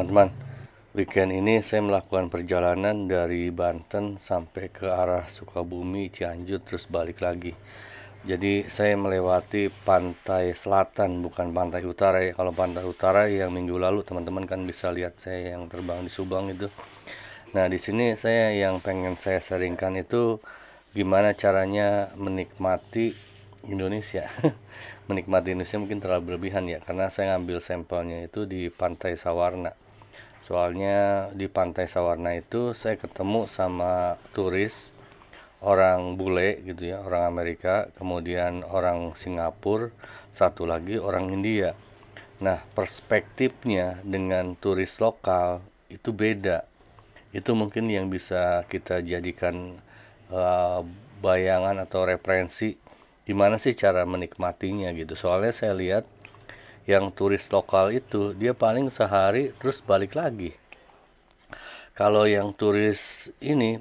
teman-teman, weekend ini saya melakukan perjalanan dari Banten sampai ke arah Sukabumi, Cianjur, terus balik lagi. Jadi saya melewati pantai selatan, bukan pantai utara ya. Kalau pantai utara yang minggu lalu teman-teman kan bisa lihat saya yang terbang di Subang itu. Nah, di sini saya yang pengen saya sharingkan itu gimana caranya menikmati Indonesia. Menikmati Indonesia mungkin terlalu berlebihan ya, karena saya ngambil sampelnya itu di Pantai Sawarna. Soalnya di Pantai Sawarna itu saya ketemu sama turis, orang bule gitu ya, orang Amerika, kemudian orang Singapura, satu lagi orang India. Nah, perspektifnya dengan turis lokal itu beda. Itu mungkin yang bisa kita jadikan eh, bayangan atau referensi gimana sih cara menikmatinya gitu. Soalnya saya lihat yang turis lokal itu dia paling sehari terus balik lagi. Kalau yang turis ini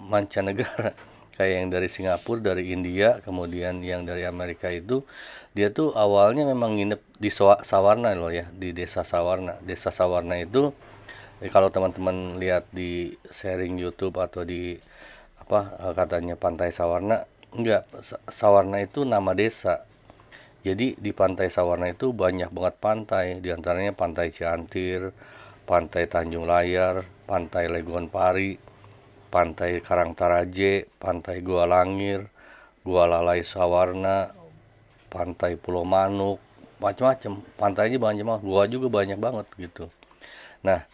mancanegara kayak yang dari Singapura, dari India, kemudian yang dari Amerika itu dia tuh awalnya memang nginep di Sawarna loh ya, di Desa Sawarna. Desa Sawarna itu kalau teman-teman lihat di sharing YouTube atau di katanya Pantai Sawarna, enggak, Sawarna itu nama desa. Jadi di Pantai Sawarna itu banyak banget pantai, diantaranya Pantai Ciantir, Pantai Tanjung Layar, Pantai Legon Pari, Pantai Karangtaraje, Pantai Gua Langir, Gua Lalai Sawarna, Pantai Pulau Manuk, macam-macam. Pantainya banyak banget, gua juga banyak banget gitu. Nah,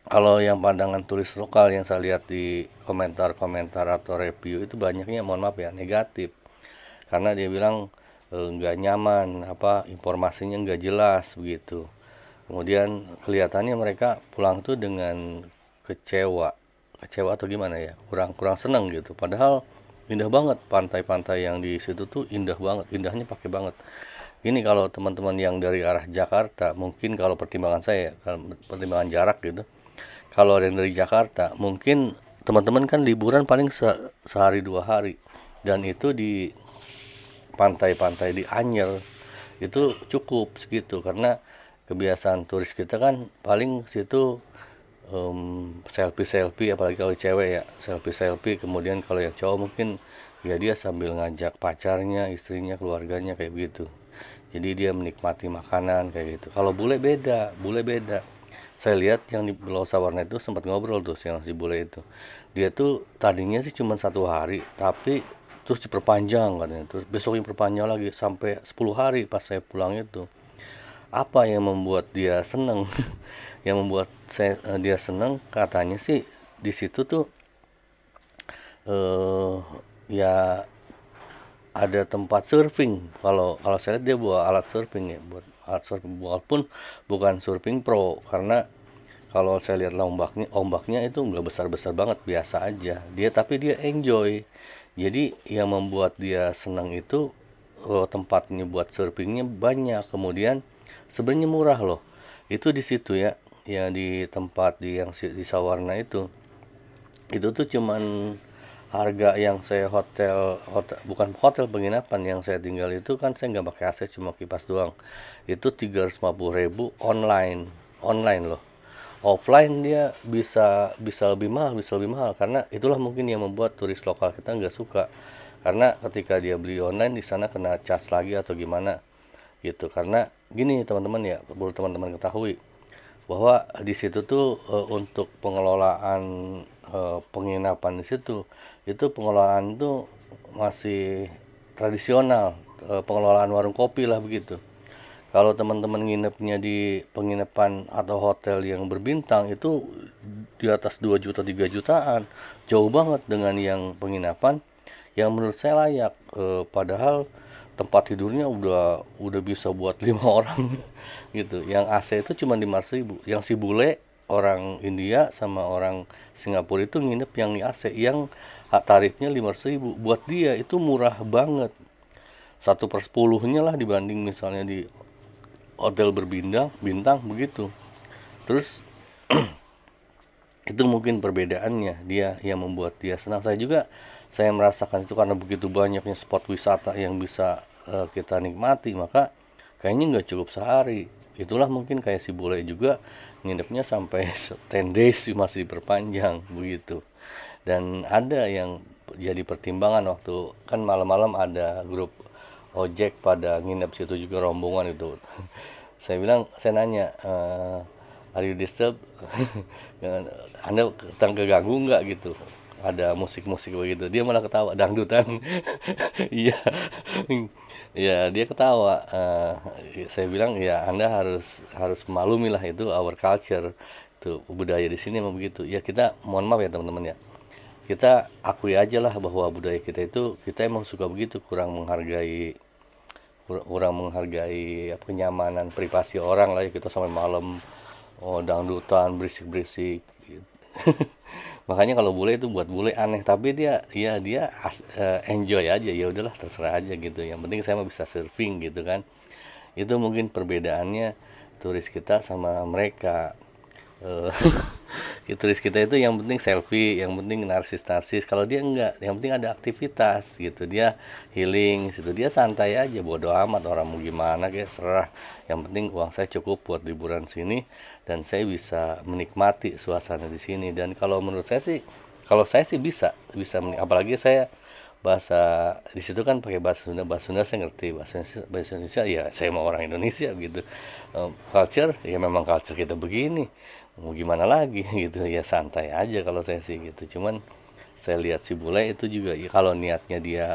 kalau yang pandangan turis lokal yang saya lihat di komentar-komentar atau review itu banyaknya, mohon maaf ya, negatif. Karena dia bilang nggak nyaman, informasinya nggak jelas begitu. Kemudian kelihatannya mereka pulang tuh dengan kecewa, kecewa atau gimana ya, kurang kurang senang gitu. Padahal indah banget pantai-pantai yang di situ tuh, indah banget, indahnya pakai banget. Ini kalau teman-teman yang dari arah Jakarta, mungkin kalau pertimbangan saya, kalau pertimbangan jarak gitu, kalau yang dari Jakarta, mungkin teman-teman kan liburan paling sehari 2 hari, dan itu di pantai-pantai di Anyer itu cukup segitu, karena kebiasaan turis kita kan paling situ selfie-selfie, apalagi kalau cewek ya, selfie-selfie. Kemudian kalau yang cowok mungkin ya dia sambil ngajak pacarnya, istrinya, keluarganya kayak begitu. Jadi dia menikmati makanan kayak gitu. Kalau bule beda, bule beda. Saya lihat yang di Pulau Sawarna itu sempat ngobrol tuh yang si bule itu. Dia tuh tadinya sih cuma 1 hari, tapi terus diperpanjang katanya. Terus besoknya perpanjang lagi sampai 10 hari pas saya pulang itu. Apa yang membuat dia seneng? Yang membuat dia seneng katanya sih di situ tuh eh ya ada tempat surfing. Kalau kalau saya lihat dia bawa alat surfing ya, buat alat surfing, walaupun bukan surfing pro, karena kalau saya lihat ombaknya itu nggak besar-besar banget, biasa aja. Tapi dia enjoy. Jadi yang membuat dia senang itu tempatnya buat surfingnya banyak. Kemudian sebenarnya murah loh. Itu di situ ya, ya di tempat di Sawarna itu. Itu tuh cuman harga yang saya hotel, bukan hotel, penginapan yang saya tinggal itu kan saya nggak pakai AC, cuma kipas doang. Itu 350.000 online, online loh. Offline dia bisa bisa lebih mahal, karena itulah mungkin yang membuat turis lokal kita nggak suka, karena ketika dia beli online di sana kena cas lagi atau gimana gitu. Karena gini teman-teman ya, perlu teman-teman ketahui bahwa di situ tuh untuk pengelolaan penginapan di situ, itu pengelolaan itu masih tradisional, pengelolaan warung kopi lah begitu. Kalau teman-teman nginepnya di penginapan atau hotel yang berbintang itu di atas 2 juta 3 jutaan, jauh banget dengan yang penginapan yang menurut saya layak. Padahal tempat tidurnya udah bisa buat 5 orang gitu. Yang AC itu cuma 500.000. Yang si bule orang India sama orang Singapura itu nginep yang di AC yang tarifnya 500.000. Buat dia itu murah banget. 1/10-nya lah dibanding misalnya di hotel bintang begitu. Terus itu mungkin perbedaannya, dia yang membuat dia senang. Saya merasakan itu karena begitu banyaknya spot wisata yang bisa kita nikmati, maka kayaknya nggak cukup sehari. itulah mungkin kayak si bule juga nginepnya sampai 10 days masih diperpanjang begitu. Dan ada yang jadi pertimbangan waktu kan malam-malam ada grup ojek pada nginep situ juga rombongan itu. Saya nanya, are you disturb? Anda terganggu nggak gitu? Ada musik-musik begitu. Dia malah ketawa dangdutan. Iya, ya dia ketawa. Saya bilang ya Anda harus harus maklumi lah itu our culture, itu budaya di sini memang begitu. Ya kita mohon maaf ya teman-teman ya. Kita akui aja lah bahwa budaya kita itu kita emang suka begitu, kurang menghargai kenyamanan privasi orang lah ya, kita sampai malam dangdutan berisik-berisik gitu. Makanya kalau bule itu buat bule aneh, tapi dia enjoy aja, ya udahlah terserah aja gitu, yang penting saya mau bisa surfing gitu kan. Itu mungkin perbedaannya turis kita sama mereka. Eh, turis kita itu yang penting selfie, yang penting narsis. Kalau dia enggak, yang penting ada aktivitas gitu. Dia healing situ, dia santai aja, bodo amat orang mau gimana kayak serah. Yang penting uang saya cukup buat liburan sini dan saya bisa menikmati suasana di sini. Dan kalau menurut saya sih, kalau saya sih apalagi saya bahasa di situ kan pakai bahasa Sunda saya ngerti, bahasa Indonesia ya saya mau orang Indonesia gitu. Culture ya memang culture kita begini, mau gimana lagi gitu ya, santai aja kalau saya sih gitu. Cuman saya lihat si bule itu juga ya, kalau niatnya dia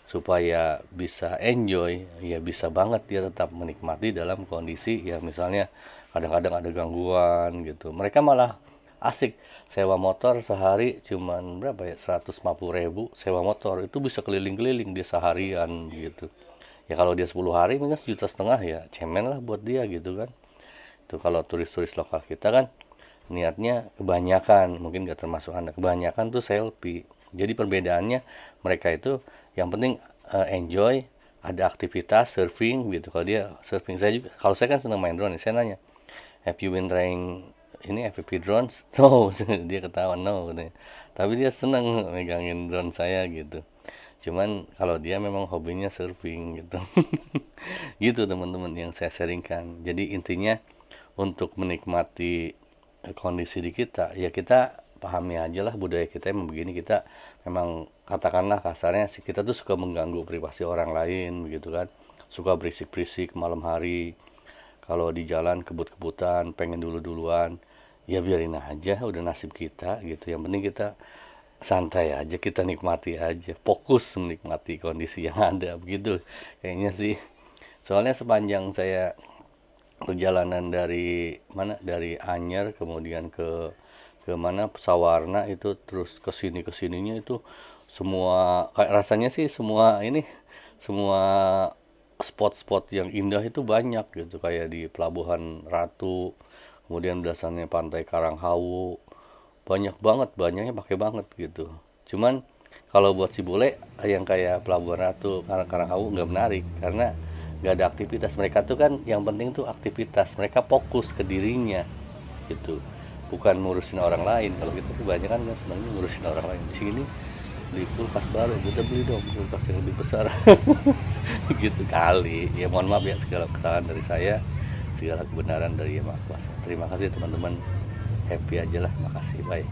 supaya bisa enjoy ya bisa banget dia tetap menikmati dalam kondisi ya, misalnya kadang-kadang ada gangguan gitu, mereka malah asik sewa motor sehari cuman berapa ya, 150.000 sewa motor itu bisa keliling-keliling dia seharian gitu. Ya kalau dia 10 hari mungkin 1,5 juta ya cemen lah buat dia gitu kan. Itu kalau turis-turis lokal kita kan niatnya kebanyakan, mungkin gak termasuk Anda, kebanyakan tuh selfie. Jadi perbedaannya mereka itu yang penting enjoy, ada aktivitas surfing gitu. Kalau dia surfing, saya juga, kalau saya kan senang main drone, saya nanya, have you been trying ini FPV drones? No, dia ketawa no katanya. Tapi dia senang megangin drone saya gitu. Cuman kalau dia memang hobinya surfing gitu. Gitu teman-teman yang saya sharingkan. Jadi intinya untuk menikmati kondisi di kita, ya kita pahami aja lah budaya kita emang begini. Kita memang katakanlah kasarnya kita tuh suka mengganggu privasi orang lain begitu kan. Suka berisik-berisik malam hari. Kalau di jalan kebut-kebutan, pengen duluan, ya biarin aja, udah nasib kita gitu. Yang penting kita santai aja, kita nikmati aja, fokus menikmati kondisi yang ada begitu kayaknya sih. Soalnya sepanjang saya perjalanan dari Anyer kemudian ke mana Sawarna itu terus kesininya itu semua kayak rasanya sih semua spot-spot yang indah itu banyak gitu, kayak di Pelabuhan Ratu, kemudian belasannya Pantai Karanghawu, banyaknya pakai banget gitu. Cuman kalau buat si bule yang kayak Pelabuhan Ratu, Karanghawu nggak menarik karena nggak ada aktivitas. Mereka tuh kan yang penting tuh aktivitas, mereka fokus ke dirinya gitu, bukan ngurusin orang lain. Kalau kita kebanyakan kan sebenarnya ngurusin orang lain. Di sini beli kulkas baru, kita beli dong kulkas yang lebih besar. Gitu kali ya, mohon maaf ya segala kesalahan dari saya, segala kebenaran dari Yang Maha Kuasa. Terima kasih teman-teman, happy aja lah, makasih, bye.